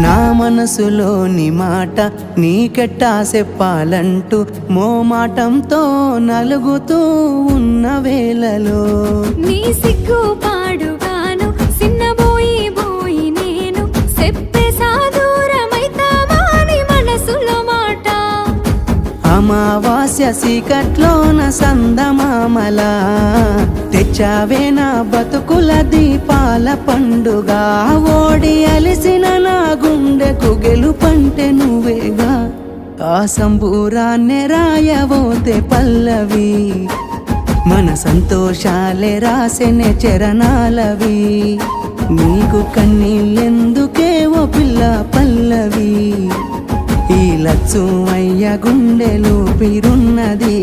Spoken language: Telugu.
నా మనసులోని మాట నీకెట్టా చెప్పాలంటూ మోమాటంతో నలుగుతూ ఉన్న వేళలో నీ సిగ్గు పాడుగాను సిన్నబోయి బోయి నేను చెప్పేసా దూరమైతామాని మనసులో మాట అమావాస్య సీకట్లోన సందమామల తెచ్చావే నా బతుకుల దీపాల పండుగ ఓడి అలిసిన నా గుండెకు గెలుపంటే నువ్వేగా ఆ సంబూరాన్నే రాయవోతే పల్లవి మన సంతోషాలే రాసెనే చరణాలవి నీకు కన్నీళ్ళెందుకే ఓ పిల్ల పల్లవి ఈ లచ్చు అయ్య గుండెలు పిరున్నది